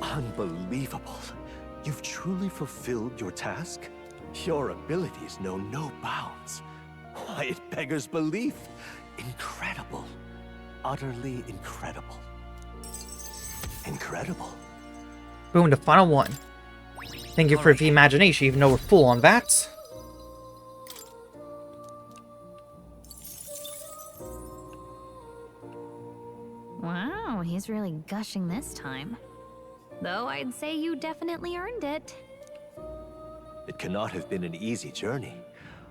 Unbelievable. You've truly fulfilled your task? Your abilities know no bounds. Why, it beggars belief. Incredible. Utterly incredible. Incredible. Boom, the final one. Thank you for the imagination, even though we're full on that. Wow, he's really gushing this time. Though I'd say you definitely earned it. It cannot have been an easy journey,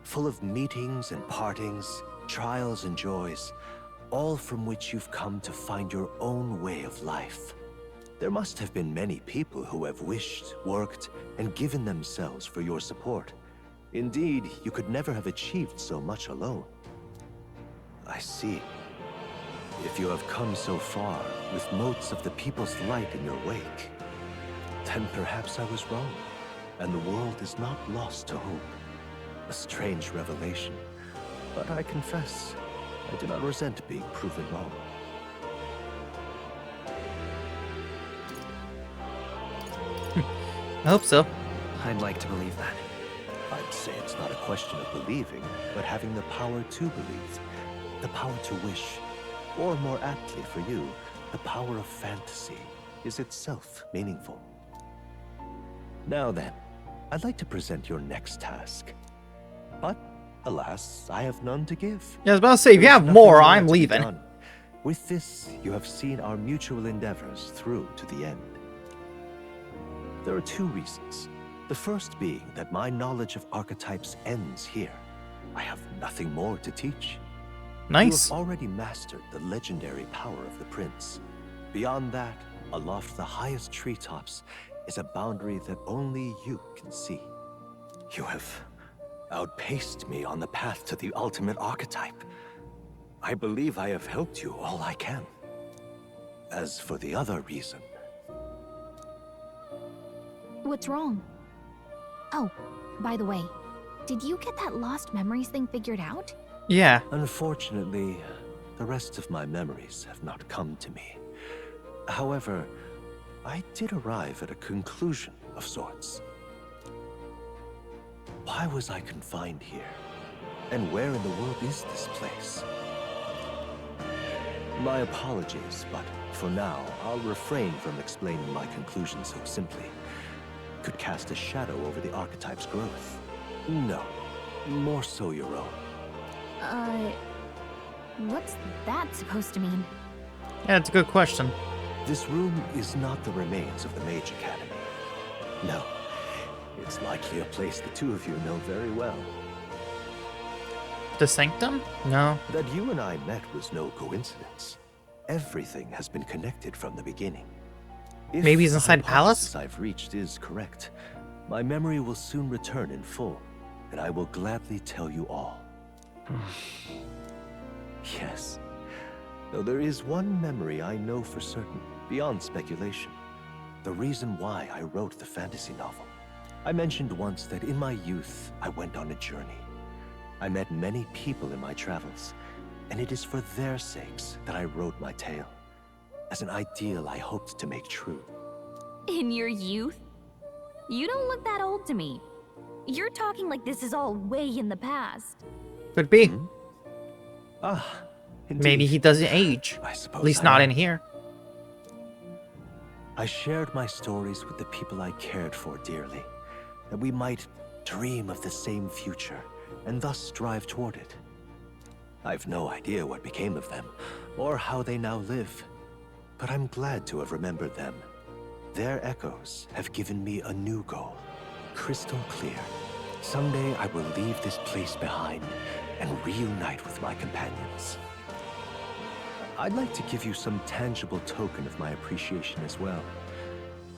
full of meetings and partings, trials and joys, all from which you've come to find your own way of life. There must have been many people who have wished, worked, and given themselves for your support. Indeed, you could never have achieved so much alone. I see. If you have come so far, with motes of the people's light in your wake, then perhaps I was wrong, and the world is not lost to hope. A strange revelation, but I confess, I do not resent being proven wrong. I hope so. I'd like to believe that. I'd say it's not a question of believing, but having the power to believe, the power to wish, or more aptly for you, the power of fantasy is itself meaningful. Now then, I'd like to present your next task. But, alas, I have none to give. Yeah, I was about to say, if you have more, I'm leaving. Done. With this, you have seen our mutual endeavors through to the end. There are two reasons. The first being that my knowledge of archetypes ends here. I have nothing more to teach. Nice. You have already mastered the legendary power of the prince. Beyond that, aloft the highest treetops, is a boundary that only you can see. You have outpaced me on the path to the ultimate archetype. I believe I have helped you all I can. As for the other reason... What's wrong? Oh, by the way, did you get that lost memories thing figured out? Yeah. Unfortunately, the rest of my memories have not come to me. However, I did arrive at a conclusion of sorts. Why was I confined here? And where in the world is this place? My apologies, but for now, I'll refrain from explaining my conclusion so simply. Could cast a shadow over the archetype's growth. No, more so your own. What's that supposed to mean? Yeah, it's a good question. This room is not the remains of the Mage Academy. No, it's likely a place the two of you know very well. The Sanctum? No. That you and I met was no coincidence. Everything has been connected from the beginning. If Maybe he's inside the palace? the hypothesis I've reached is correct, my memory will soon return in full, and I will gladly tell you all. Yes, though there is one memory I know for certain, beyond speculation. The reason why I wrote the fantasy novel. I mentioned once that in my youth, I went on a journey. I met many people in my travels, and it is for their sakes that I wrote my tale, as an ideal I hoped to make true. In your youth? You don't look that old to me. You're talking like this is all way in the past. Could be. Ah, indeed. Maybe he doesn't age. I suppose At least I not am. in here. I shared my stories with the people I cared for dearly, that we might dream of the same future, and thus strive toward it. I've no idea what became of them, or how they now live, but I'm glad to have remembered them. Their echoes have given me a new goal, crystal clear. Someday I will leave this place behind and reunite with my companions. I'd like to give you some tangible token of my appreciation as well.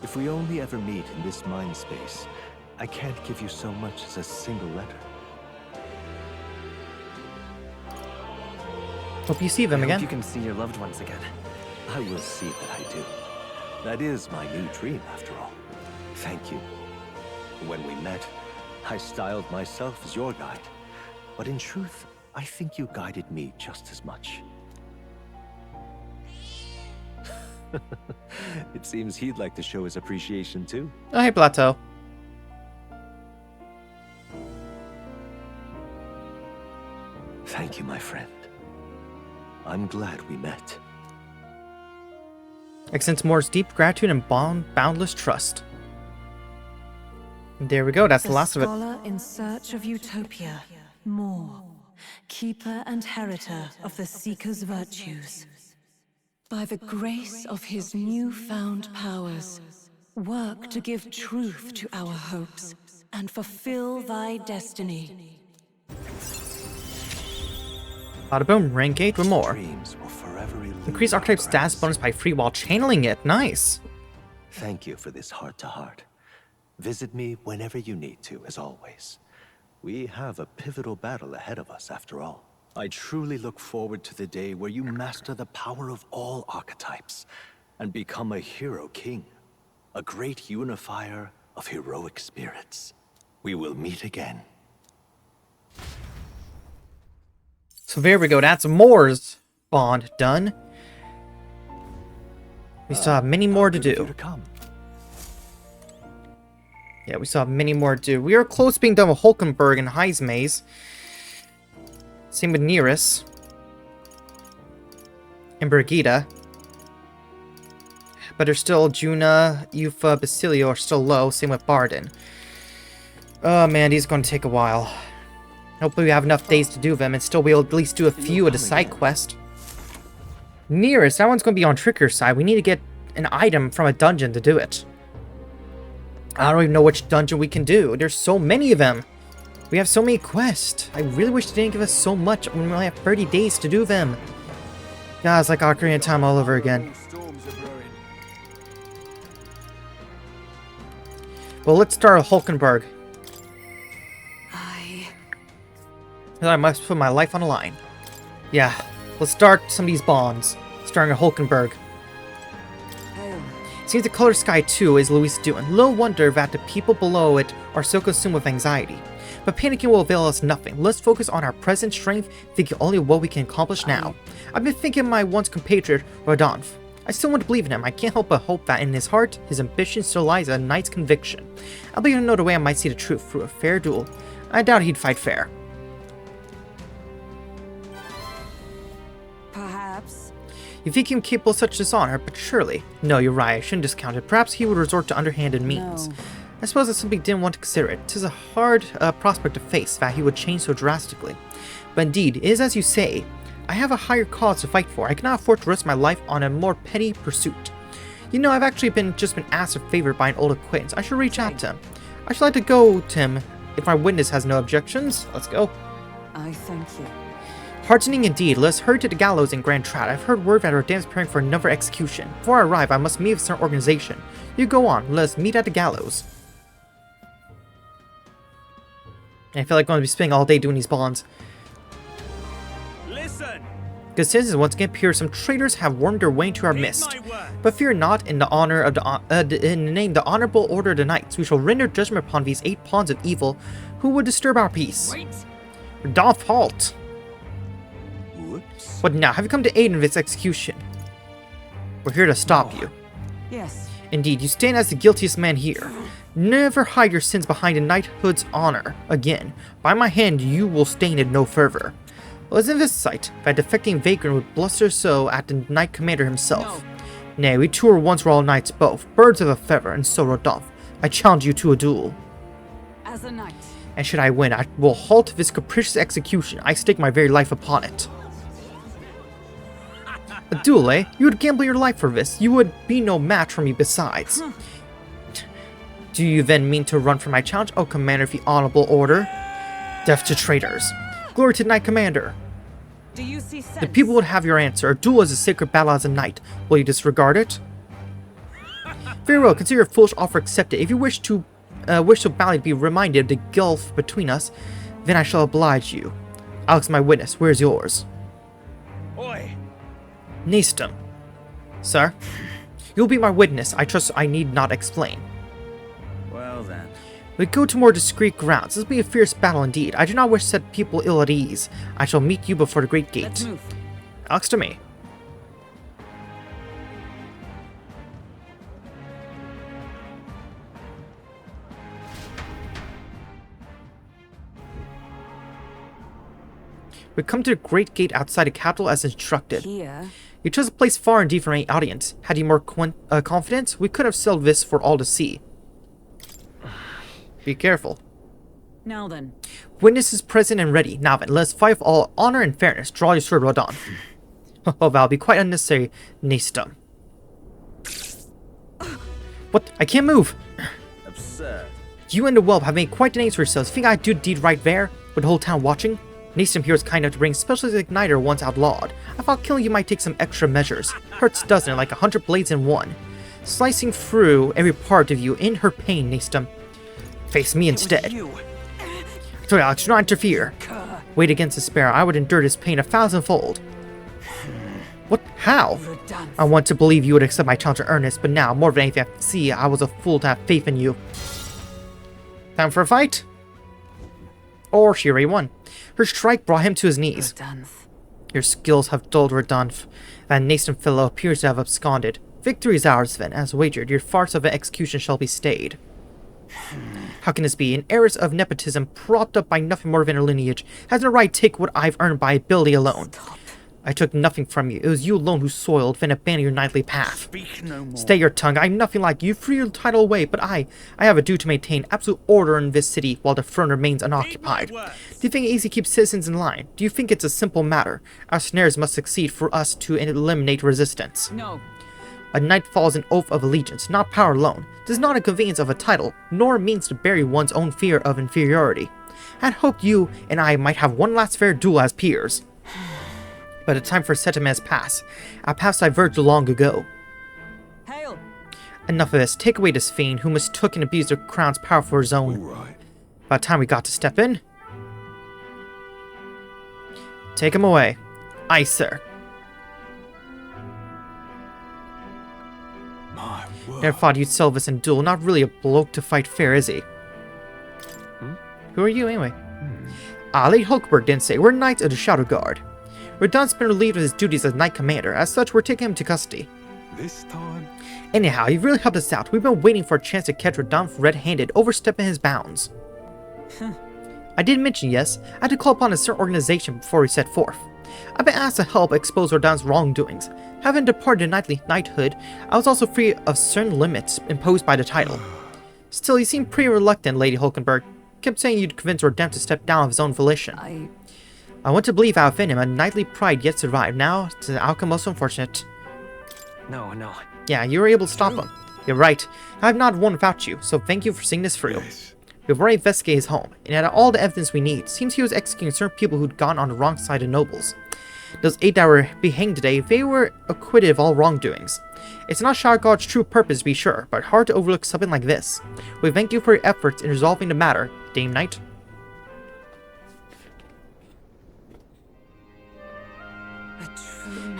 If we only ever meet in this mind space, I can't give you so much as a single letter. Hope you see them I hope again. you can see your loved ones again. I will see that I do. That is my new dream, after all. Thank you. When we met, I styled myself as your guide. But in truth, I think you guided me just as much. It seems he'd like to show his appreciation too. Oh, hey, Plateau. Thank you, my friend. I'm glad we met. Extends Moore's deep gratitude and boundless trust. There we go, that's the last of it. Scholar in search of utopia, Moore, keeper and heritor of the Seeker's virtues. By the grace of his newfound powers, work to give truth to our hopes and fulfill thy destiny. Bada boom, rank 8 with more. Dreams will forever elude Increase our archetype stats eyes. bonus by free while channeling it. Nice. Thank you for this heart-to-heart. Visit me whenever you need to, as always. We have a pivotal battle ahead of us, after all. I truly look forward to the day where you master the power of all archetypes and become a hero king, a great unifier of heroic spirits. We will meet again. So there we go, that's Moore's bond done. We still have many more to Good of you do. come. Yeah, we still have many more to do. We are close to being done with Hulkenberg and Heismay's. Same with Nearest. And Brigitta. But there's still Juna, Yufa, Basilio are still low. Same with Barden. Oh man, these are going to take a while. Hopefully we have enough days to do them and still be able to at least do a few of the side quests. Nearest, that one's going to be on Tricker's side. We need to get an item from a dungeon to do it. I don't even know which dungeon we can do. There's so many of them. We have so many quests. I really wish they didn't give us so much when we only have 30 days to do them. God, it's like Ocarina of Time all over again. Well, let's start with Hulkenberg. I must put my life on the line. Yeah, let's start some of these bonds. Starting at Hulkenberg. Seems the color sky too is Luis doing. Little wonder that the people below it are so consumed with anxiety. But panicking will avail us nothing. Let's focus on our present strength, thinking only of what we can accomplish now. I've been thinking of my once compatriot, Rodolphe. I still want to believe in him. I can't help but hope that in his heart, his ambition still lies a knight's conviction. I'll be another way I might see the truth through a fair duel. I doubt he'd fight fair. Perhaps. You think him capable of such dishonor, but surely. No, you're right, I shouldn't discount it. Perhaps he would resort to underhanded means. No. I suppose I simply didn't want to consider it. 'Tis a hard prospect to face, that he would change so drastically. But indeed, it is as you say. I have a higher cause to fight for. I cannot afford to risk my life on a more petty pursuit. You know, I've actually just been asked a favor by an old acquaintance. I should reach out to him. I should like to go to him if my witness has no objections. Let's go. I thank you. Heartening indeed. Let us hurry to the gallows in Grand Trad. I've heard word that our dam is preparing for another execution. Before I arrive, I must meet with some organization. You go on. Let us meet at the gallows. I feel like I'm going to be spending all day doing these bonds. Listen. Good citizens, once again, here some traitors have wormed their way into our midst. But fear not, in the honor of in the name, the honorable order of the knights, we shall render judgment upon these 8 pawns of evil who would disturb our peace. Rodolphe, halt! Whoops. What now? Have you come to aid in this execution? We're here to stop you. Yes. Indeed, you stand as the guiltiest man here. Never hide your sins behind a knighthood's honor again. By my hand, you will stain it no further. Was in this sight, that defecting vagrant would bluster so at the knight commander himself. Nay, we two were once royal knights both, birds of a feather, and so Rodolphe. I challenge you to a duel. As a knight. And should I win, I will halt this capricious execution. I stake my very life upon it. A duel, eh? You would gamble your life for this. You would be no match for me besides. Do you then mean to run from my challenge, O Commander of the Honorable Order? Death to traitors. Glory to the Knight Commander. Do you see sense? The people would have your answer. A duel is a sacred battle as a knight. Will you disregard it? Very well, consider your foolish offer accepted. If you wish so badly to be reminded of the gulf between us, then I shall oblige you. Alex, my witness, where's yours? Oi. Nastum. Sir? You'll be my witness. I trust I need not explain. Well then. We go to more discreet grounds. This will be a fierce battle indeed. I do not wish to set people ill at ease. I shall meet you before the great Let's gate. move. Alex to me. We come to the great gate outside the capital as instructed. Here. You chose a place far indeed from any audience. Had you more confidence, we could have settled this for all to see. Be careful. Now then. Witnesses present and ready. Now then, let's fight with all honor and fairness. Draw your sword, Rodon. Oh, that'll be quite unnecessary, Nastum. What? I can't move! Absurd. You and the whelp have made quite the names for yourselves. Think I'd do the deed right there, with the whole town watching? Nastum here was kind enough to bring specialist igniter once outlawed. I thought killing you might take some extra measures. Hurts, doesn't it, like 100 blades in one. Slicing through every part of you in her pain, Nastum. Face me instead. Sorry, Alex, do not interfere. Wait against despair. I would endure this pain 1,000-fold. What? How? I want to believe you would accept my challenge in earnest, but now, more than anything I see, I was a fool to have faith in you. Time for a fight? Or she already won. Her strike brought him to his knees. Your skills have dulled Rodunf. That nascent fellow appears to have absconded. Victory is ours, then. As wagered, your farce of an execution shall be stayed. How can this be? An heiress of nepotism, propped up by nothing more than her lineage, has no right to take what I've earned by ability alone. I took nothing from you. It was you alone who soiled, then abandoned your knightly path. Speak no more. Stay your tongue. I'm nothing like you. Free your title away, but I have a duty to maintain absolute order in this city while the throne remains unoccupied. Do you think it easy to keep citizens in line? Do you think it's a simple matter? Our snares must succeed for us to eliminate resistance. No. A knight follows an oath of allegiance, not power alone. This is not a conveyance of a title, nor a means to bury one's own fear of inferiority. I had hoped you and I might have one last fair duel as peers. But the time for settlement has passed. Our paths diverged long ago. Hail! Enough of this. Take away this fiend who mistook and abused the crown's power for his own. By the time we got to step in... Take him away. Aye, sir. Never thought you'd sell this in duel. Not really a bloke to fight fair, is he? Who are you, anyway? Lady Hulkberg didn't say. We're knights of the Shadow Guard. Radon's been relieved of his duties as Knight Commander. As such, we're taking him to custody. This time? Anyhow, you've really helped us out. We've been waiting for a chance to catch Radon red-handed, overstepping his bounds. I did mention, yes, I had to call upon a certain organization before we set forth. I've been asked to help expose Radon's wrongdoings. Having departed knightly knighthood, I was also free of certain limits imposed by the title. Still, you seem pretty reluctant, Lady Hulkenberg. Kept saying you'd convince Rodon to step down of his own volition. I want to believe out within him a knightly pride yet survived. Now, it's the outcome most unfortunate. No. Yeah, you were able to stop him. You're right. I have not won without you, so thank you for seeing this through. Yes. We've already investigated his home, and had all the evidence we need. Seems he was executing certain people who'd gone on the wrong side of nobles. Those 8 that were being hanged today, they were acquitted of all wrongdoings. It's not Shadow Guard's true purpose to be sure, but hard to overlook something like this. We thank you for your efforts in resolving the matter, Dame Knight.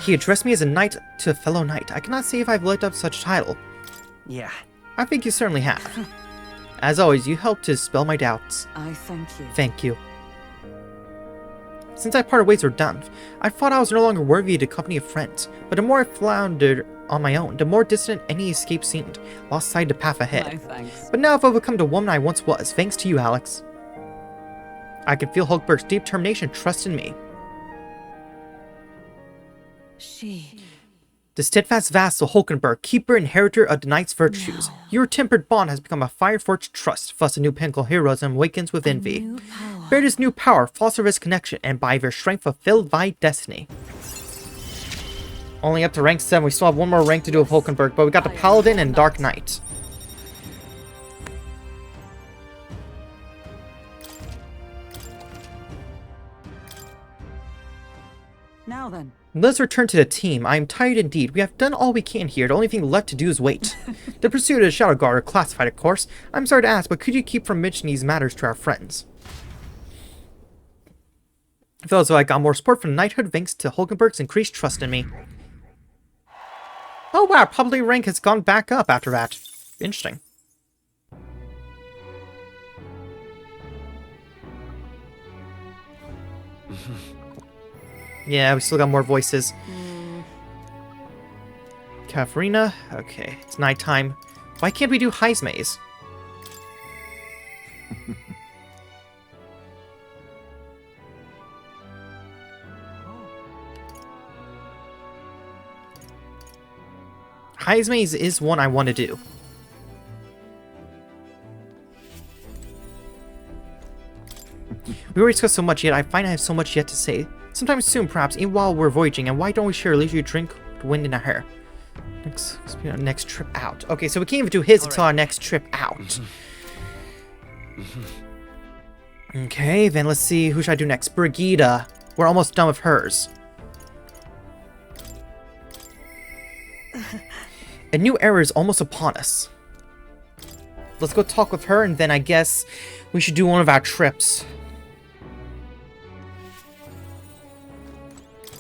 He addressed me as a knight to a fellow knight. I cannot say if I've lived up to such a title. Yeah. I think you certainly have. As always, you helped to dispel my doubts. I thank you. Thank you. Since I parted ways with Dunf, I thought I was no longer worthy of the company of friends, but the more I floundered on my own, the more distant any escape seemed, lost sight of the path ahead. My thanks. But now I've overcome the woman I once was, thanks to you, Alex. I can feel Hulkberg's deep determination and trust in me. She... The steadfast vassal Hulkenberg, keeper and inheritor of the knight's virtues. Your tempered bond has become a fire-forged trust, thus a new pinnacle of heroism awakens with envy. New power. Bear this new power, foster this connection, and by their strength fulfill thy destiny. Only up to rank 7, we still have one more rank to do with Hulkenberg, but we got the Paladin and Dark Knight. Now then. Let's return to the team. I am tired indeed. We have done all we can here. The only thing left to do is wait. The pursuit of the Shadow Guard are classified, of course. I'm sorry to ask, but could you keep from mentioning these matters to our friends? I feel as though I got more support from knighthood thanks to Hulkenberg's increased trust in me. Oh wow, probably rank has gone back up after that. Interesting. Yeah, we still got more voices. Katharina. Okay, it's nighttime. Why can't we do Heismay's? Heismay's is one I want to do. We already discussed so much yet, I find I have so much yet to say. Sometime soon, perhaps, even while we're voyaging, and why don't we share a leisurely drink with wind in our hair? Next trip out. Okay, so we can't even do his until our next trip out. Okay, then let's see, who should I do next? Brigitta. We're almost done with hers. A new era is almost upon us. Let's go talk with her, and then I guess we should do one of our trips.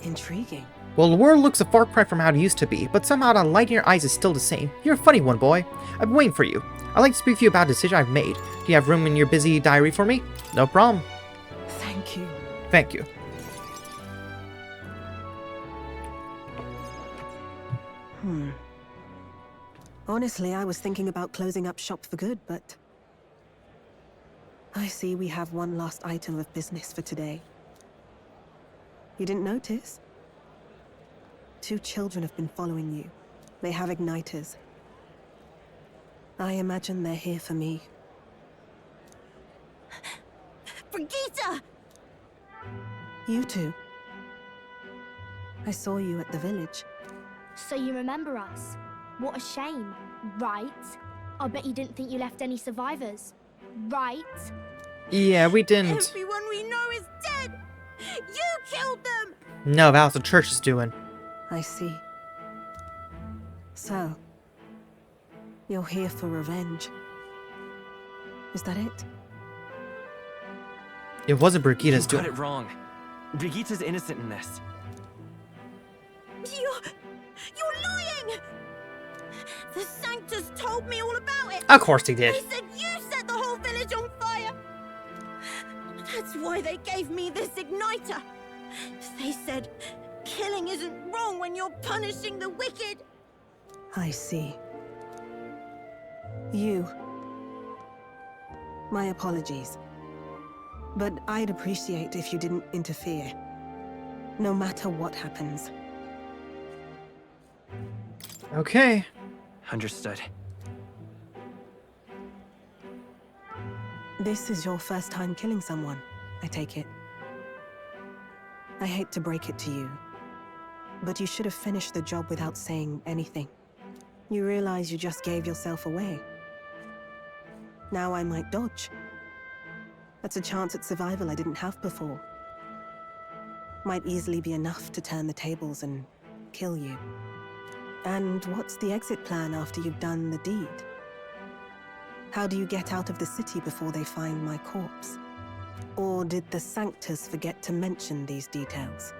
Intriguing. Well, the world looks a far cry from how it used to be, but somehow the light in your eyes is still the same. You're a funny one, boy. I've been waiting for you. I'd like to speak to you about a decision I've made. Do you have room in your busy diary for me? No problem. Thank you. Thank you. Honestly, I was thinking about closing up shop for good, but I see we have one last item of business for today. You didn't notice? 2 children have been following you. They have igniters. I imagine they're here for me. Brigitta! You two. I saw you at the village. So you remember us? What a shame, right? I bet you didn't think you left any survivors, right? Yeah, we didn't. Everyone we know is dead! You killed them! No, that was what the church is doing. I see. So, you're here for revenge. Is that it? It wasn't Brigitta's You got doing. it wrong. Brigitta's innocent in this. You're lying! The Sanctus told me all about it! Of course he did. They said you set the whole village on fire! That's why they gave me this igniter! They said, killing isn't wrong when you're punishing the wicked! I see. You. My apologies. But I'd appreciate if you didn't interfere. No matter what happens. Okay. Understood. This is your first time killing someone, I take it. I hate to break it to you, but you should have finished the job without saying anything. You realize you just gave yourself away. Now I might dodge. That's a chance at survival I didn't have before. Might easily be enough to turn the tables and kill you. And what's the exit plan after you've done the deed? How do you get out of the city before they find my corpse? Or did the Sanctus forget to mention these details?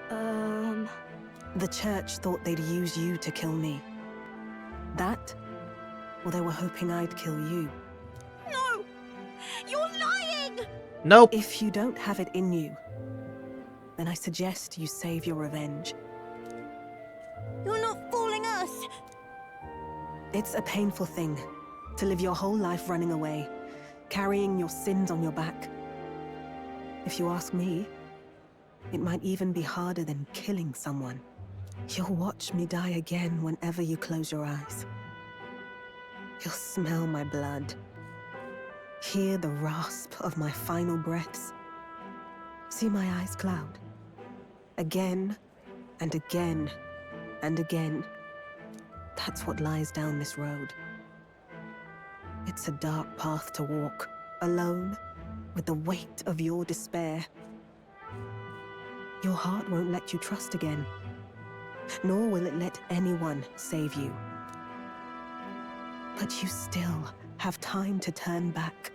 The church thought they'd use you to kill me. That? Or they were hoping I'd kill you? No! You're lying! Nope. If you don't have it in you, then I suggest you save your revenge. You're not fooling us! It's a painful thing to live your whole life running away, carrying your sins on your back. If you ask me, it might even be harder than killing someone. You'll watch me die again whenever you close your eyes. You'll smell my blood, hear the rasp of my final breaths, see my eyes cloud. Again and again and again. That's what lies down this road. It's a dark path to walk, alone, with the weight of your despair. Your heart won't let you trust again, nor will it let anyone save you. But you still have time to turn back.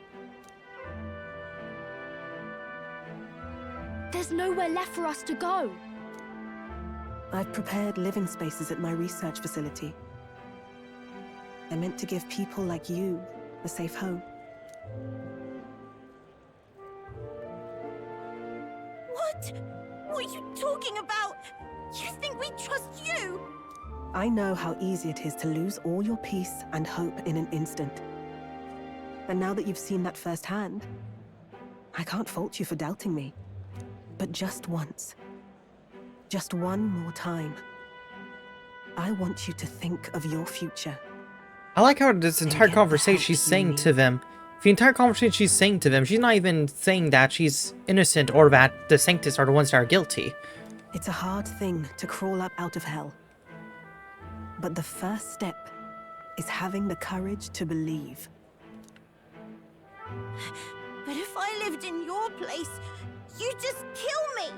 There's nowhere left for us to go. I've prepared living spaces at my research facility. I meant to give people like you a safe home. What? What are you talking about? You think we trust you? I know how easy it is to lose all your peace and hope in an instant. And now that you've seen that firsthand, I can't fault you for doubting me. But just once. Just one more time. I want you to think of your future. I like how this entire get the conversation help she's you saying need. to them. The entire conversation she's saying to them, she's not even saying that she's innocent or that the Sanctus are the ones that are guilty. It's a hard thing to crawl up out of hell. But the first step is having the courage to believe. But if I lived in your place, you'd just kill me.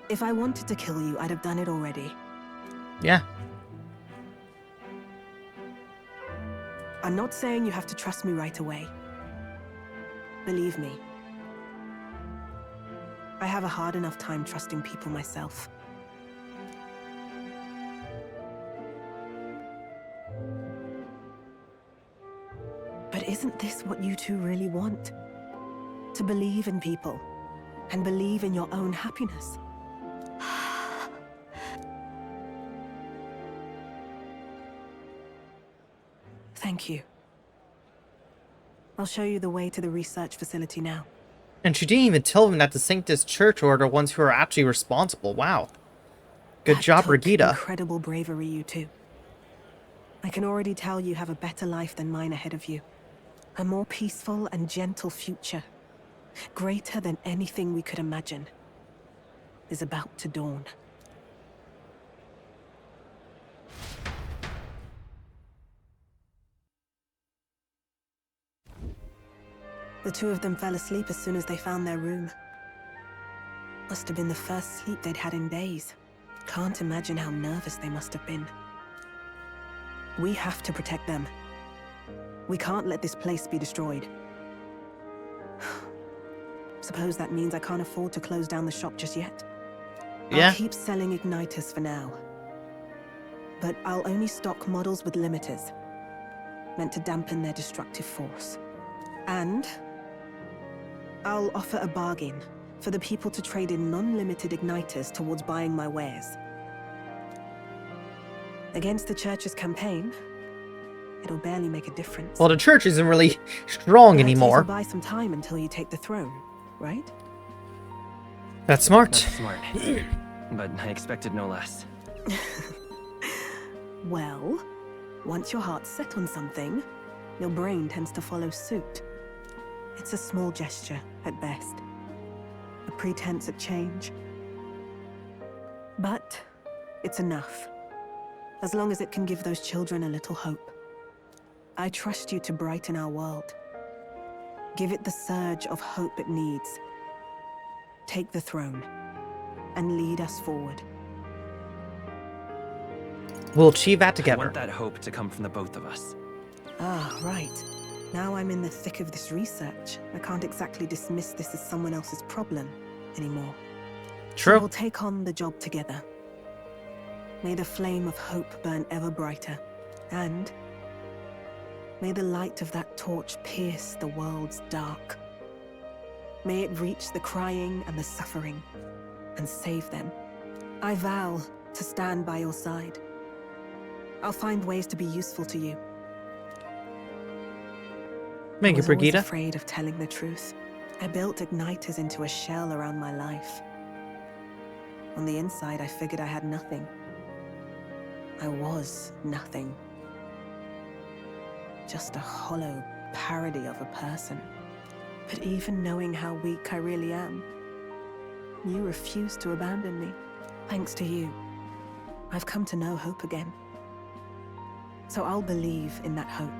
If I wanted to kill you, I'd have done it already. Yeah. I'm not saying you have to trust me right away. Believe me. I have a hard enough time trusting people myself. But isn't this what you two really want? To believe in people, and believe in your own happiness. Thank you. I'll show you the way to the research facility now. And she didn't even tell them that the Sanctus Church are the ones who are actually responsible. Wow. Good That job, took Brigitta. Incredible bravery, you two. I can already tell you have a better life than mine ahead of you. A more peaceful and gentle future, greater than anything we could imagine, is about to dawn. The two of them fell asleep as soon as they found their room. Must have been the first sleep they'd had in days. Can't imagine how nervous they must have been. We have to protect them. We can't let this place be destroyed. Suppose that means I can't afford to close down the shop just yet. Yeah. I'll keep selling igniters for now. But I'll only stock models with limiters, meant to dampen their destructive force. And I'll offer a bargain for the people to trade in non-limited igniters towards buying my wares. Against the church's campaign, it'll barely make a difference. Well, the church isn't really strong But anymore. it'll buy some time until you take the throne, right? That's smart. That's smart. But I expected no less. Well, once your heart's set on something, your brain tends to follow suit. It's a small gesture, at best. A pretense at change. But it's enough. As long as it can give those children a little hope. I trust you to brighten our world. Give it the surge of hope it needs. Take the throne, and lead us forward. We'll achieve that I together. want that hope to come from the both of us. Ah, right. Now I'm in the thick of this research. I can't exactly dismiss this as someone else's problem anymore. So True. we'll take on the job together. May the flame of hope burn ever brighter. And may the light of that torch pierce the world's dark. May it reach the crying and the suffering, and save them. I vow to stand by your side. I'll find ways to be useful to you. Thank I you, was always Brigitta. afraid of telling the truth. I built igniters into a shell around my life. On the inside, I figured I had nothing. I was nothing. Just a hollow parody of a person. But even knowing how weak I really am, you refused to abandon me. Thanks to you, I've come to know hope again. So I'll believe in that hope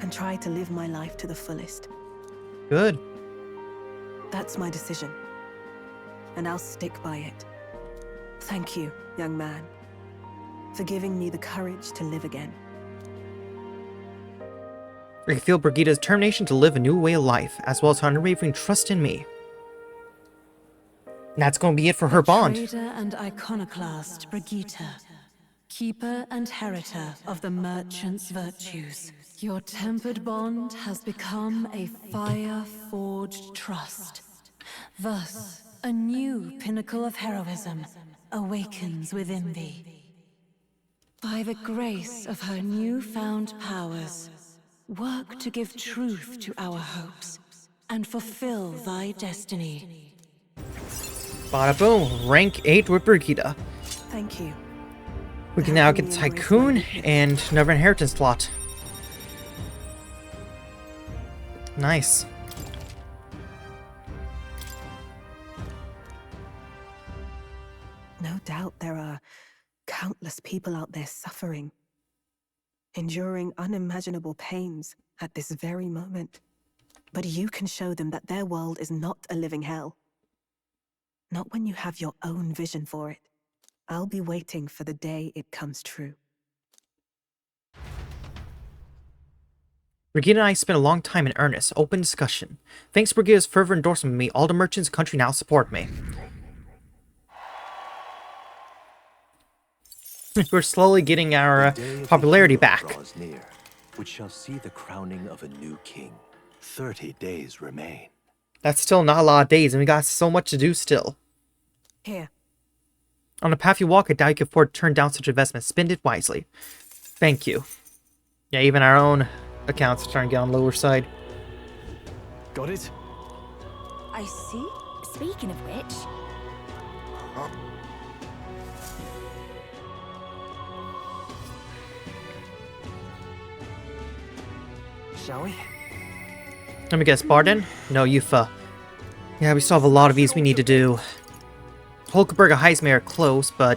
and try to live my life to the fullest. Good. That's my decision, and I'll stick by it. Thank you, young man, for giving me the courage to live again. I can feel Brigitta's determination to live a new way of life, as well as her unwavering trust in me. And that's going to be it for her bond. Trader and iconoclast Brigitta, keeper and heritor of the merchant's virtues. Your tempered bond has become a fire-forged trust. Thus, a new pinnacle of heroism awakens within thee. By the grace of her newfound powers, work to give truth to our hopes and fulfill thy destiny. Bada boom. Rank 8 with Brigitta. Thank you. We can now get Tycoon and another inheritance slot. Nice. No doubt there are countless people out there suffering, enduring unimaginable pains at this very moment. But you can show them that their world is not a living hell. Not when you have your own vision for it. I'll be waiting for the day it comes true. Brigitta and I spent a long time in earnest, open discussion. Thanks to Brigitta's fervor endorsement of me, all the merchants in the country now support me. We're slowly getting our popularity back. Draws near, which shall see the crowning of a new king. 30 days remain. That's still not a lot of days, and we got so much to do still. Here. On the path you walk, I doubt you can afford to turn down such investment. Spend it wisely. Thank you. Yeah, even our own accounts are starting to get on the lower side. Got it? I see. Speaking of which, Shall we? Let me guess, Barden? No, Yufa. Yeah, we still have a lot of these we need to do. Hulkenberg and Heismay are close, but...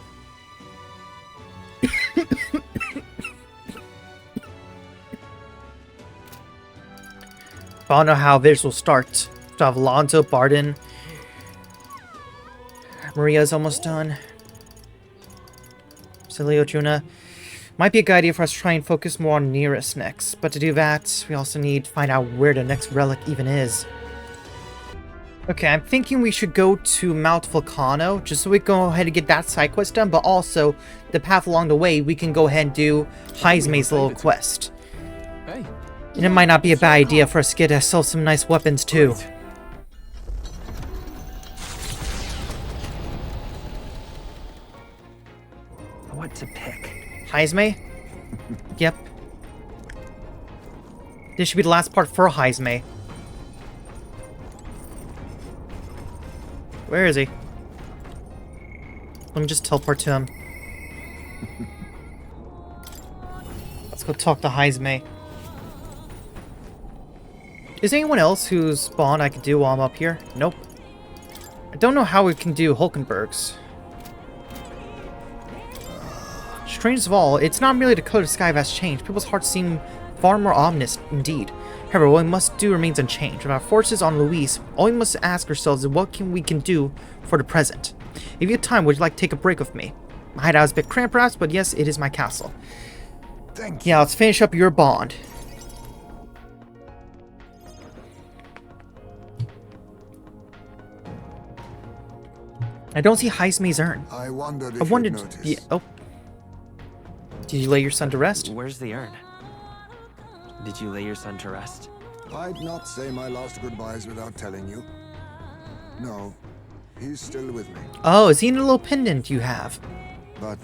I don't know how this will start. To have Alonso, Barden. Maria's almost done. Cilio, Juna. Might be a good idea for us to try and focus more on Nearest next. But to do that, we also need to find out where the next relic even is. Okay, I'm thinking we should go to Mount Volcano, just so we can go ahead and get that side quest done, but also, the path along the way, we can go ahead and do Heismay's little quest. Hey. And it might not be a bad idea for us to get ourselves some nice weapons, too. What to pick? Heismay? Yep. This should be the last part for Heismay. Where is he? Let me just teleport to him. Let's go talk to Heismay. Is there anyone else whose spawn I could do while I'm up here? Nope. I don't know how we can do Hulkenberg's. Strangest of all, it's not merely the color of the sky that's changed. People's hearts seem far more ominous indeed. However, what we must do remains unchanged. With our forces on Luis, all we must ask ourselves is what we can do for the present. If you have time, would you like to take a break with me? My hideout is a bit cramped perhaps, but yes, it is my castle. Thank you. Yeah, let's finish up your bond. I don't see Heismay's urn. I wondered if I wondered. you'd notice. Yeah, oh. Did you lay your son to rest? Where's the urn? Did you lay your son to rest? I'd not say my last goodbyes without telling you. No, he's still with me. Oh, is he in a little pendant you have? But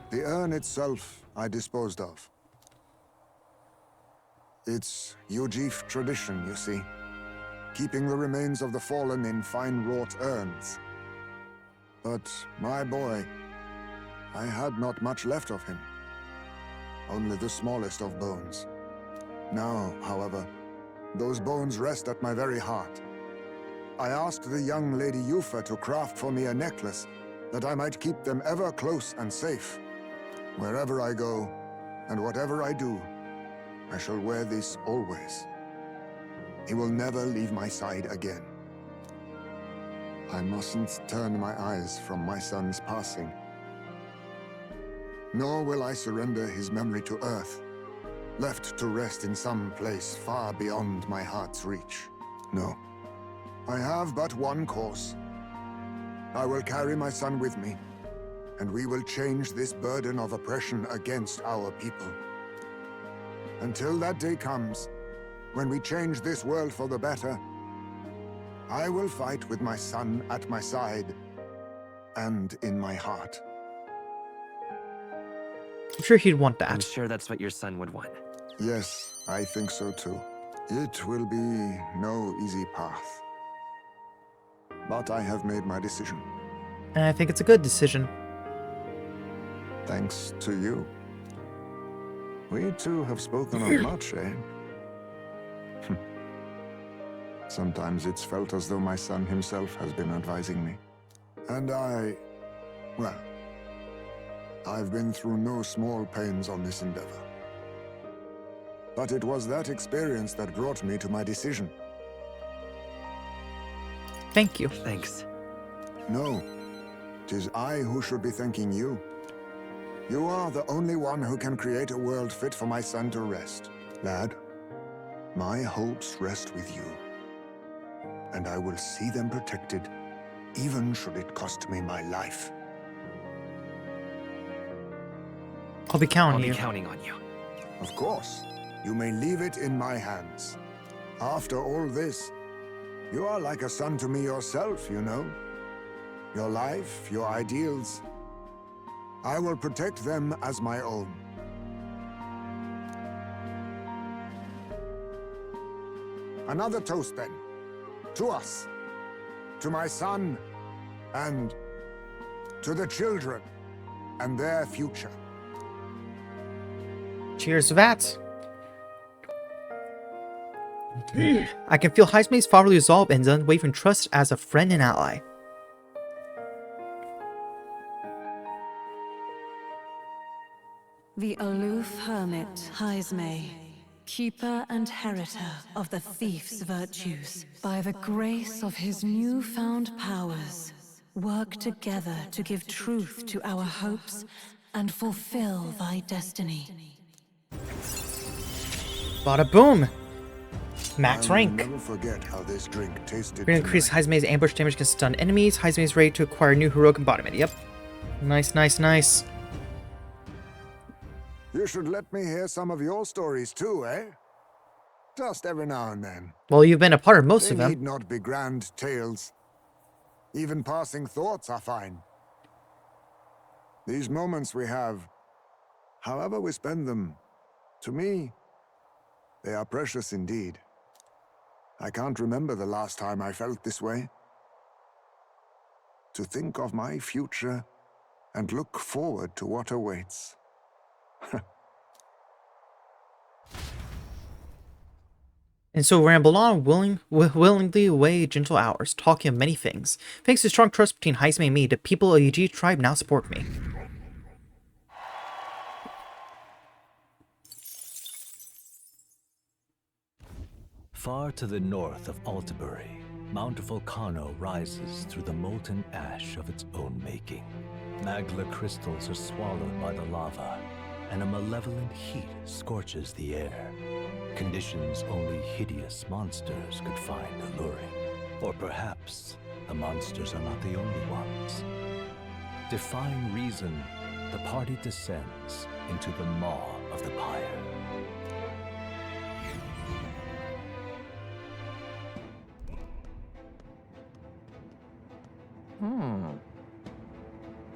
the urn itself I disposed of. It's Yujif tradition, you see. Keeping the remains of the fallen in fine wrought urns. But my boy, I had not much left of him. Only the smallest of bones. Now, however, those bones rest at my very heart. I asked the young Lady Yufa to craft for me a necklace that I might keep them ever close and safe. Wherever I go, and whatever I do, I shall wear this always. He will never leave my side again. I mustn't turn my eyes from my son's passing. Nor will I surrender his memory to Earth, left to rest in some place far beyond my heart's reach. No. I have but one course. I will carry my son with me, and we will change this burden of oppression against our people. Until that day comes, when we change this world for the better, I will fight with my son at my side and in my heart. I'm sure he'd want I'm that. sure that's what your son would want. Yes, I think so too. It will be no easy path. But I have made my decision. And I think it's a good decision. Thanks to you. We two have spoken of much, eh? Sometimes it's felt as though my son himself has been advising me. And well, I've been through no small pains on this endeavor. But it was that experience that brought me to my decision. Thank you. Thanks. No, 'tis I who should be thanking you. You are the only one who can create a world fit for my son to rest. Lad, my hopes rest with you. And I will see them protected, even should it cost me my life. I'll be counting I'll you. be counting on you. Of course, you may leave it in my hands. After all this, you are like a son to me yourself, you know. Your life, your ideals, I will protect them as my own. Another toast then. To us. To my son. And to the children. And their future. Cheers to that. I can feel Heismay's fatherly resolve and unwavering trust as a friend and ally. The aloof hermit, Heismay, keeper and heritor of the thief's virtues, by the grace of his newfound powers, work together to give truth to our hopes and fulfill thy destiny. Bada boom! Max I will rank. never forget how this drink tasted. We're gonna increase Heismay's ambush damage can stun enemies. Heismay's ready to acquire new heroic embodiment. Yep. Nice, nice, nice. You should let me hear some of your stories too, eh? Just every now and then. Well, you've been a part of most They of them. need not be grand tales. Even passing thoughts are fine. These moments we have, however we spend them, to me, they are precious indeed. I can't remember the last time I felt this way. To think of my future and look forward to what awaits. And so ramble on, willingly away gentle hours, talking of many things. Thanks to strong trust between Heismay and me, the people of the UG tribe now support me. Far to the north of Altabury, Mount Volcano rises through the molten ash of its own making. Magla crystals are swallowed by the lava, and a malevolent heat scorches the air. Conditions only hideous monsters could find alluring. Or perhaps the monsters are not the only ones. Defying reason, the party descends into the maw of the pyre.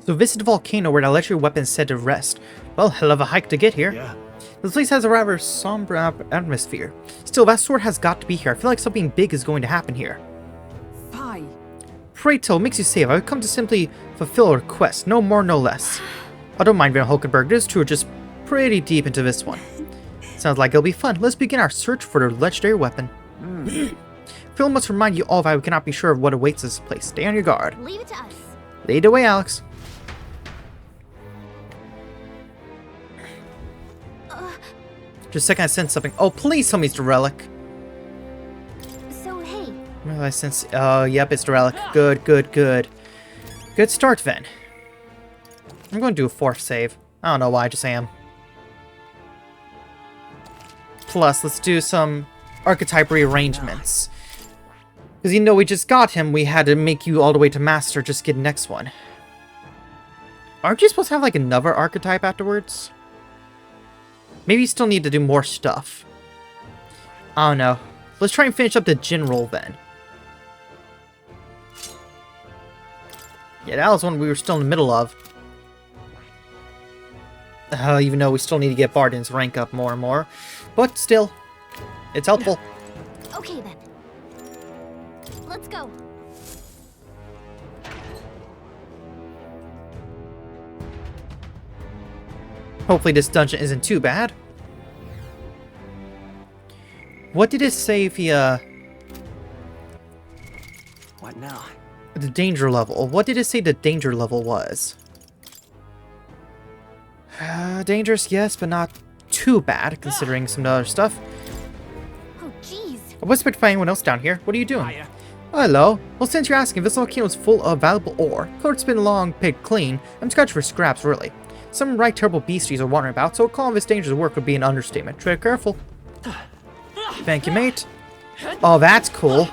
So visit the volcano where the electric weapon is said to rest. Well, hell of a hike to get here. Yeah. This place has a rather somber atmosphere. Still, that sword has got to be here. I feel like something big is going to happen here. Fie. Pray tell, what makes you say it? I've come to simply fulfill a request, no more, no less. I don't mind Van Hulkenberg, these two are just pretty deep into this one. Sounds like it'll be fun. Let's begin our search for the legendary weapon. Phil must remind you all that we cannot be sure of what awaits this place. Stay on your guard. Leave it to us. Lead the way, Alex. Just a second, I sense something. Oh, please tell me it's the relic. So, hey, Well, I sense. Yep, it's the relic. Good, good, good. Good start, then. I'm going to do a fourth save. I don't know why, I just am. Plus, let's do some archetype rearrangements. Because even though we just got him, we had to make you all the way to master just get next one. Aren't you supposed to have like another archetype afterwards? Maybe you still need to do more stuff. I don't know. Let's try and finish up the general then. Yeah, that was one we were still in the middle of. Even though we still need to get Barden's rank up more and more. But still, it's helpful. okay then. Let's go. Hopefully this dungeon isn't too bad. What did it say if he, What now? the danger level. What did it say the danger level was? Dangerous, yes, but not too bad, considering some other stuff. Oh, jeez. I wasn't expecting anyone else down here. What are you doing? Oh, hello. Well, since you're asking, this volcano is full of valuable ore. Coat's been long, picked clean. I'm scratching for scraps, really. Some right terrible beasties are wandering about, so calling this dangerous work would be an understatement. Tread careful. Thank you, mate. Oh, that's cool.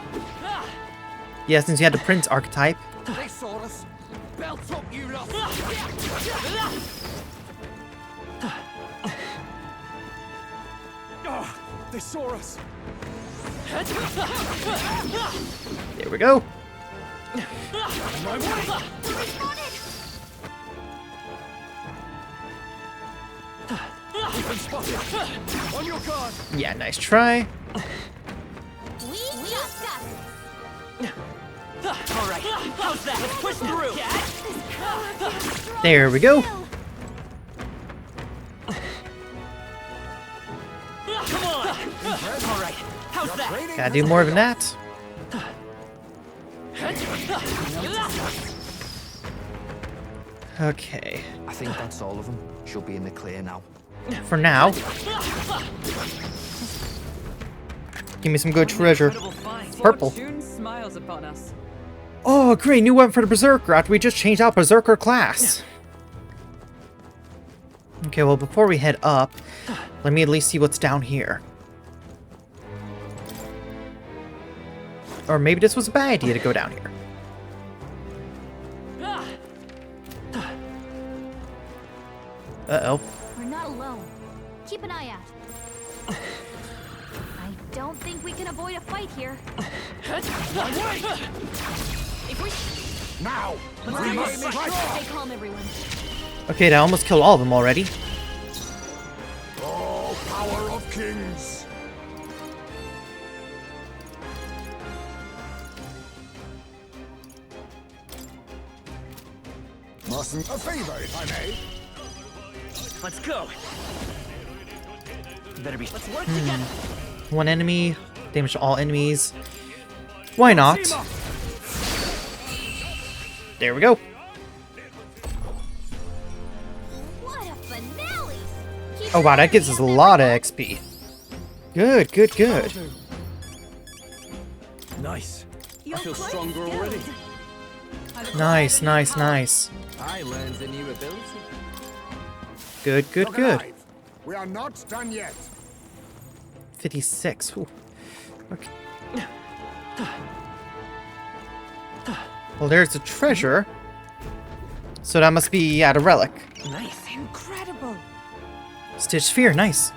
Yeah, since you had the prince archetype. They saw us. Belt up, you lot. Oh, they saw us. There we go. My way. We've been spotted. On your guard. Yeah, nice try. We just got All right, how's that? Let's push through. There we go. Come on. All right, how's that? Gotta do more than that. Okay. I think that's all of them. She'll be in the clear now. For now. Give me some good treasure. Purple. Fortune smiles upon us. Oh, great. New weapon for the Berserker after we just changed out Berserker class. Okay, well, before we head up, let me at least see what's down here. Or maybe this was a bad idea to go down here. Uh-oh. We're not alone. Keep an eye out. I don't think we can avoid a fight here. Now! We must stay calm, everyone. Okay, that almost killed all of them already. Oh, power of kings! Mustn't a favor, if I may. Let's go. Better be. Let's work together. One enemy, damage to all enemies. Why not? There we go. What a finale! Oh wow, that gives us a lot of XP. Good, good, good. Nice. I feel stronger already. Nice, nice, nice. I learned a new ability. Good, good, Look good. alive. We are not done yet. 56. Ooh. Okay. Well, there's the treasure. So that must be, yeah, the relic. Nice. Incredible. Stitch Sphere, nice.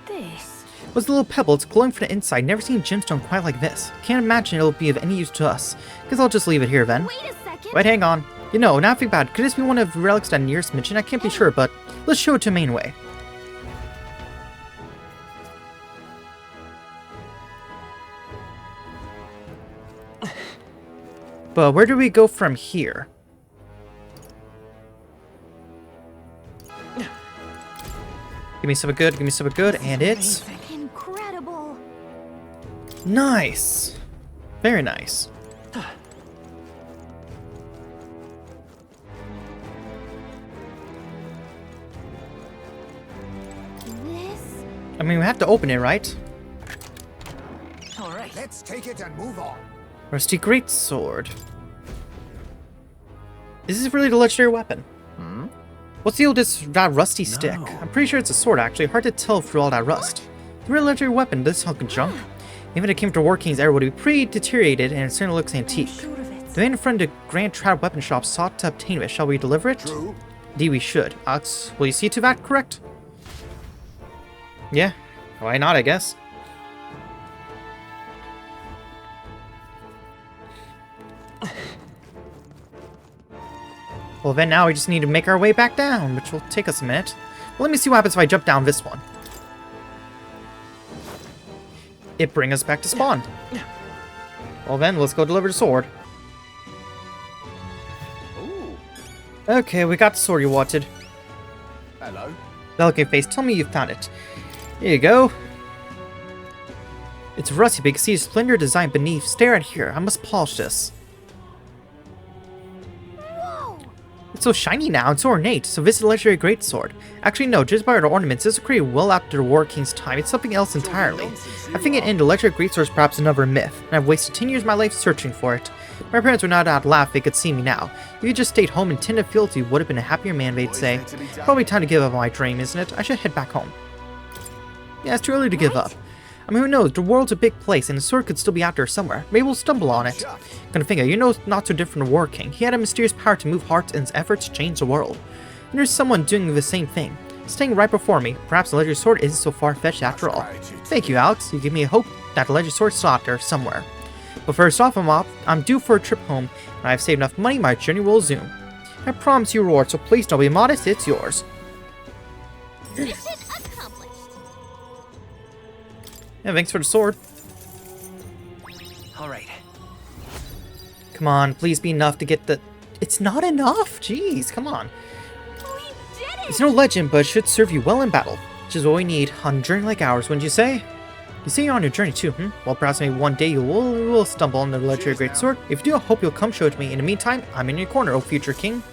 This. What's the little pebble? It's glowing from the inside. Never seen a gemstone quite like this. Can't imagine it'll be of any use to us. Guess I'll just leave it here then. Wait a second. Wait, hang on. You know, now I think about it, could this be one of the relics that nearest mentioned? I can't be sure, but let's show it to Mainway. But where do we go from here? Give me something good, give me something good, and it's... Incredible. Nice! Very nice. This? I mean, we have to open it, right? All right. Let's take it and move on. Rusty Greatsword. Is this really the legendary weapon? What's the deal with that rusty stick? I'm pretty sure it's a sword, actually. Hard to tell through all that rust. The real legendary weapon, this hunk of junk. Even if it came to War King's era, would be pretty deteriorated, and it certainly looks antique. The man in front of the Grand Trad Weapon Shop sought to obtain it. Shall we deliver it? True. Indeed, we should. Alex, will you see to that, correct? Yeah. Why not, I guess. Well, then now we just need to make our way back down, which will take us a minute. Well, let me see what happens if I jump down this one. It brings us back to spawn. Well then, let's go deliver the sword. Ooh. Okay, we got the sword you wanted. Hello. Delicate face, tell me you found it. Here you go. It's rusty, but you can see a splendid design beneath. Stare at here. I must polish this. It's so shiny now and so ornate, so visit the legendary greatsword. Actually, no, just by the ornaments, this was created well after the War King's time. It's something else entirely. I think in the legendary greatsword is perhaps another myth, and I've wasted 10 years of my life searching for it. My parents would not out laugh if they could see me now. If you just stayed home and tended fealty, you would have been a happier man, they'd say. Probably time to give up on my dream, isn't it? I should head back home. Yeah, it's too early to give up. I mean, who knows? The world's a big place, and the sword could still be out there somewhere. Maybe we'll stumble on it. Gonna think, you know, not so different from the War King. He had a mysterious power to move hearts in his efforts to change the world. And there's someone doing the same thing. Staying right before me. Perhaps the legendary sword isn't so far-fetched after all. Thank you, Alex. You give me a hope that the legendary sword's still out there somewhere. But first off, I'm due for a trip home, and I've saved enough money, my journey will resume. I promise you a reward, so please don't be modest, it's yours. Mission accomplished. Yeah, thanks for the sword. Alright. Come on, please be enough to get the... It's not enough! Jeez, come on. We did it! It's no legend, but it should serve you well in battle. Which is what we need on a journey like ours, wouldn't you say? You say you're on your journey too, Well, perhaps maybe one day you will stumble on the legendary greatsword. If you do, I hope you'll come show it to me. In the meantime, I'm in your corner, O future king.